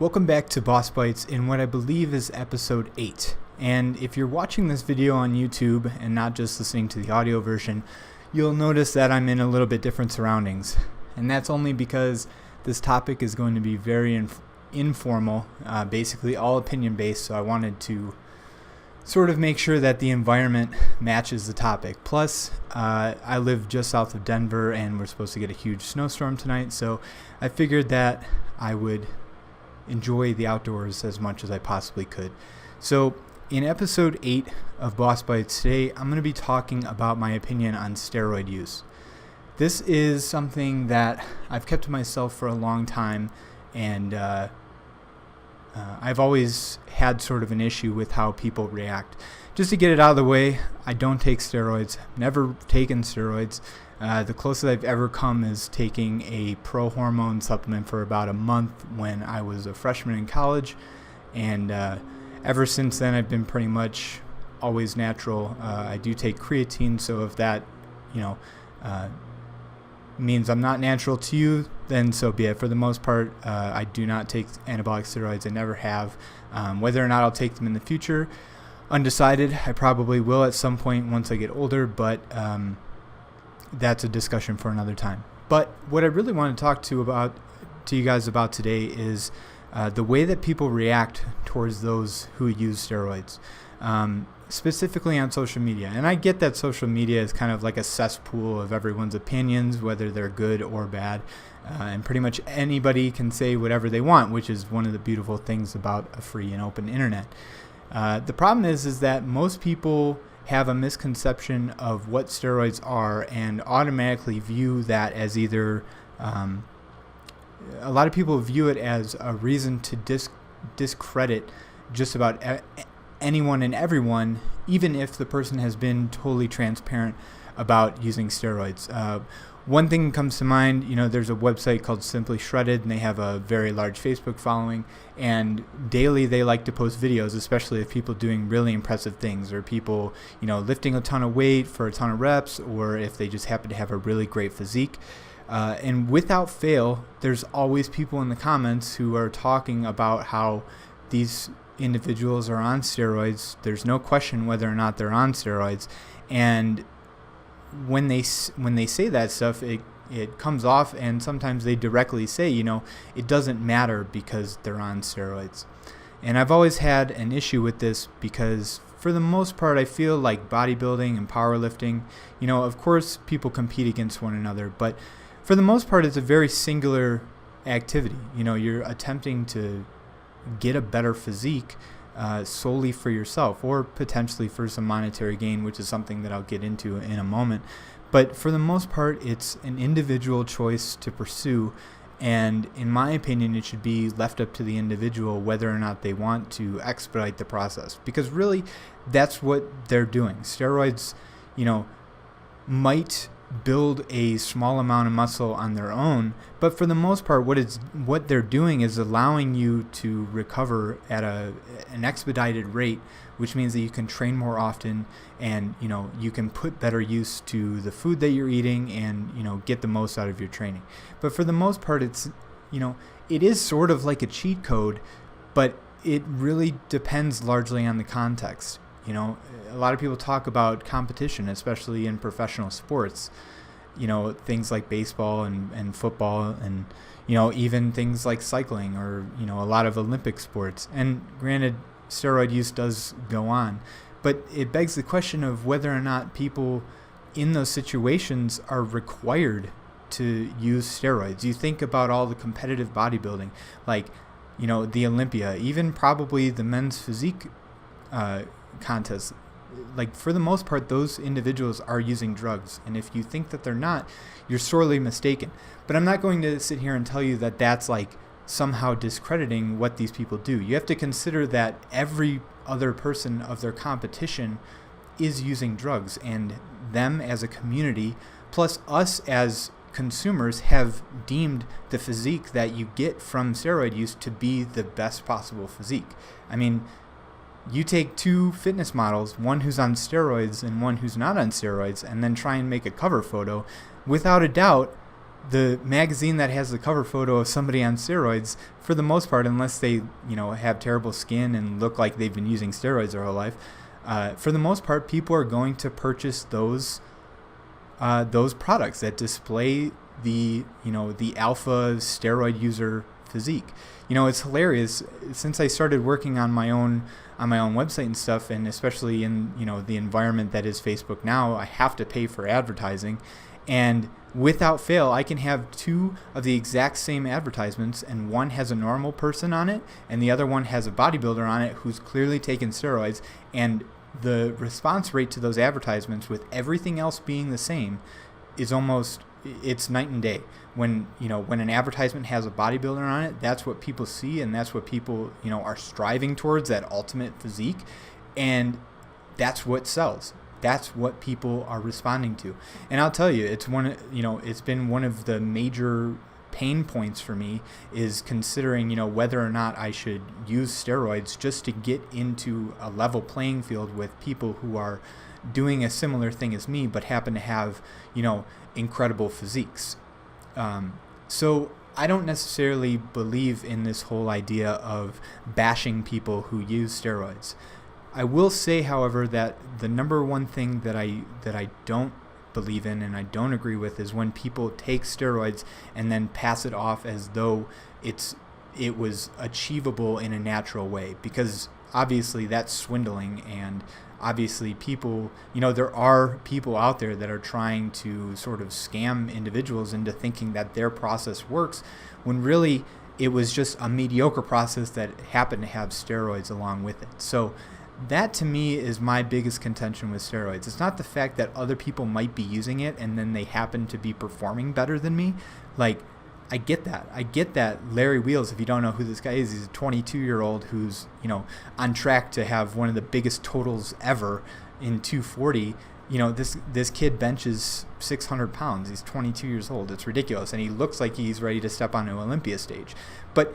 Welcome back to Boss Bites in what I believe is episode 8. And if you're watching this video on YouTube and not just listening to the audio version, you'll notice that I'm in a little bit different surroundings. And that's only because this topic is going to be very informal, basically all opinion based, so I wanted to sort of make sure that the environment matches the topic. Plus, I live just south of Denver and we're supposed to get a huge snowstorm tonight, so I figured that I would enjoy the outdoors as much as I possibly could. So in episode 8 of Boss Bites today, I'm going to be talking about my opinion on steroid use. This is something that I've kept to myself for a long time, and I've always had sort of an issue with how people react. Just to get it out of the way, I don't take steroids, never taken steroids. The closest I've ever come is taking a pro-hormone supplement for about a month when I was a freshman in college, and ever since then I've been pretty much always natural. I do take creatine, so if that means I'm not natural to you, then so be it. For the most part, I do not take anabolic steroids. I never have. Whether or not I'll take them in the future, undecided. I probably will at some point once I get older, but that's a discussion for another time. But what I really want to talk to you guys about today is the way that people react towards those who use steroids, specifically on social media. And I get that social media is kind of like a cesspool of everyone's opinions, whether they're good or bad, and pretty much anybody can say whatever they want, which is one of the beautiful things about a free and open internet. The problem is that most people have a misconception of what steroids are and automatically view that as either a lot of people view it as a reason to discredit just about anyone and everyone, even if the person has been totally transparent about using steroids. One thing comes to mind, there's a website called Simply Shredded, and they have a very large Facebook following, and daily they like to post videos, especially of people doing really impressive things, or people, lifting a ton of weight for a ton of reps, or if they just happen to have a really great physique. And without fail, there's always people in the comments who are talking about how these individuals are on steroids. There's no question whether or not they're on steroids, and when they say that stuff, it comes off, and sometimes they directly say, it doesn't matter because they're on steroids. And I've always had an issue with this because for the most part, I feel like bodybuilding and powerlifting, of course people compete against one another, but for the most part it's a very singular activity. You're attempting to get a better physique solely for yourself, or potentially for some monetary gain, which is something that I'll get into in a moment. But for the most part, it's an individual choice to pursue, and in my opinion, it should be left up to the individual whether or not they want to expedite the process, because really that's what they're doing. Steroids, might build a small amount of muscle on their own, but for the most part what they're doing is allowing you to recover at an expedited rate, which means that you can train more often, and you can put better use to the food that you're eating, and get the most out of your training. But for the most part, it's it is sort of like a cheat code, but it really depends largely on the context. A lot of people talk about competition, especially in professional sports, things like baseball and football, and, even things like cycling, or, a lot of Olympic sports. And granted, steroid use does go on, but it begs the question of whether or not people in those situations are required to use steroids. You think about all the competitive bodybuilding, like, the Olympia, even probably the men's physique contests. Like, for the most part, those individuals are using drugs, and if you think that they're not, you're sorely mistaken. But I'm not going to sit here and tell you that that's like somehow discrediting what these people do. You have to consider that every other person of their competition is using drugs, and them as a community, plus us as consumers, have deemed the physique that you get from steroid use to be the best possible physique. I mean, you take two fitness models, one who's on steroids and one who's not on steroids, and then try and make a cover photo. Without a doubt, the magazine that has the cover photo of somebody on steroids, for the most part, unless they, have terrible skin and look like they've been using steroids their whole life, for the most part, people are going to purchase those products that display the alpha steroid user physique. It's hilarious. Since I started working on my own website and stuff, and especially in the environment that is Facebook now, I have to pay for advertising, and without fail, I can have two of the exact same advertisements, and one has a normal person on it, and the other one has a bodybuilder on it who's clearly taken steroids, and the response rate to those advertisements, with everything else being the same, is it's night and day. When an advertisement has a bodybuilder on it, that's what people see, and that's what people are striving towards, that ultimate physique, and that's what sells. That's what people are responding to. And I'll tell you, it's been one of the major pain points for me, is considering whether or not I should use steroids just to get into a level playing field with people who are doing a similar thing as me but happen to have incredible physiques. So I don't necessarily believe in this whole idea of bashing people who use steroids. I will say, however, that the number one thing that I don't believe in and I don't agree with is when people take steroids and then pass it off as though it was achievable in a natural way, because obviously that's swindling, and obviously people, there are people out there that are trying to sort of scam individuals into thinking that their process works, when really it was just a mediocre process that happened to have steroids along with it. So that to me is my biggest contention with steroids. It's not the fact that other people might be using it and then they happen to be performing better than me. Like, I get that. I get that Larry Wheels, if you don't know who this guy is, he's a 22-year-old who's, on track to have one of the biggest totals ever in 240. This kid benches 600 pounds. He's 22 years old. It's ridiculous. And he looks like he's ready to step on an Olympia stage. But,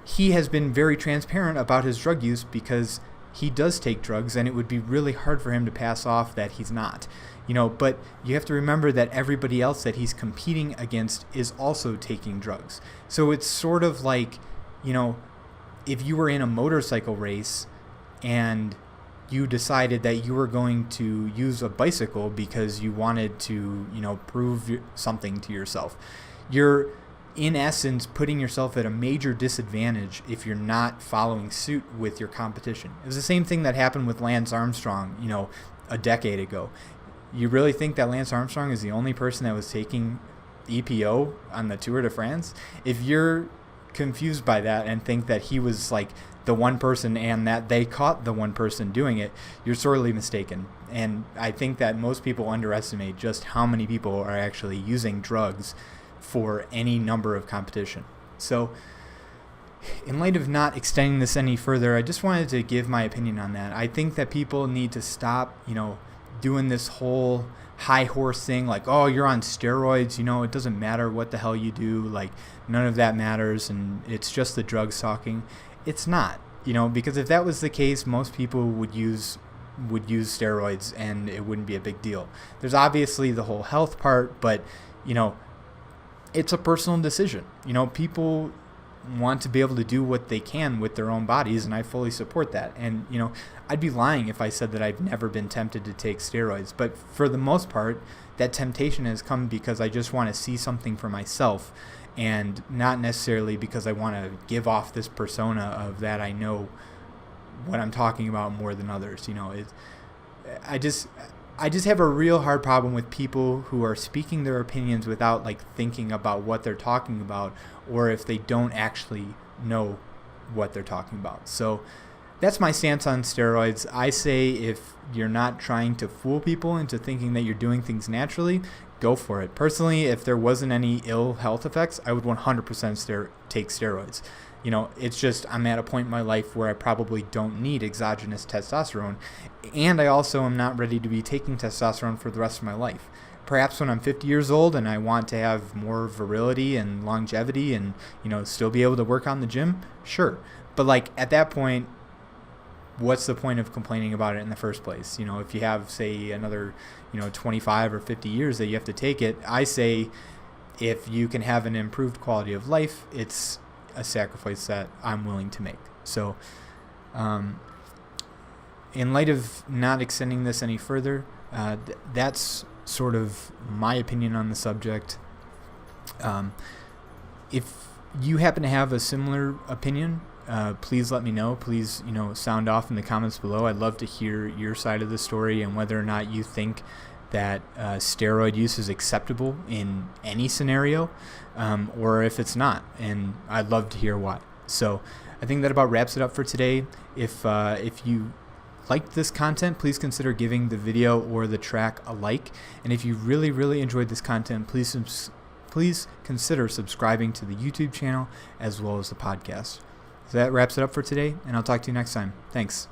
he has been very transparent about his drug use, because he does take drugs, and it would be really hard for him to pass off that he's not. But you have to remember that everybody else that he's competing against is also taking drugs. So it's sort of like, if you were in a motorcycle race and you decided that you were going to use a bicycle because you wanted to, prove something to yourself, you're in essence putting yourself at a major disadvantage if you're not following suit with your competition. It was the same thing that happened with Lance Armstrong, a decade ago. You really think that Lance Armstrong is the only person that was taking EPO on the Tour de France? If you're confused by that and think that he was like the one person and that they caught the one person doing it, you're sorely mistaken. And I think that most people underestimate just how many people are actually using drugs for any number of competition. So in light of not extending this any further, I just wanted to give my opinion on that. I think that people need to stop, doing this whole high horse thing, like, oh, you're on steroids, it doesn't matter what the hell you do, like none of that matters, and it's just the drugs talking. It's not, because if that was the case, most people would use steroids and it wouldn't be a big deal. There's obviously the whole health part, but it's a personal decision. People want to be able to do what they can with their own bodies, and I fully support that. And I'd be lying if I said that I've never been tempted to take steroids, but for the most part that temptation has come because I just want to see something for myself, and not necessarily because I want to give off this persona of that I know what I'm talking about more than others. I just have a real hard problem with people who are speaking their opinions without thinking about what they're talking about, or if they don't actually know what they're talking about. So that's my stance on steroids. I say if you're not trying to fool people into thinking that you're doing things naturally, go for it. Personally, if there wasn't any ill health effects, I would 100% take steroids. It's just I'm at a point in my life where I probably don't need exogenous testosterone, and I also am not ready to be taking testosterone for the rest of my life. Perhaps when I'm 50 years old and I want to have more virility and longevity and, still be able to work on the gym, sure. But at that point, what's the point of complaining about it in the first place? If you have, say, another, 25 or 50 years that you have to take it, I say if you can have an improved quality of life, it's a sacrifice that I'm willing to make. So in light of not extending this any further, that's sort of my opinion on the subject. If you happen to have a similar opinion, please let me know. Please, sound off in the comments below. I'd love to hear your side of the story and whether or not you think that steroid use is acceptable in any scenario, or if it's not, and I'd love to hear why. So I think that about wraps it up for today. If you liked this content, please consider giving the video or the track a like, and if you really, really enjoyed this content, please consider subscribing to the YouTube channel as well as the podcast. So that wraps it up for today, and I'll talk to you next time. Thanks.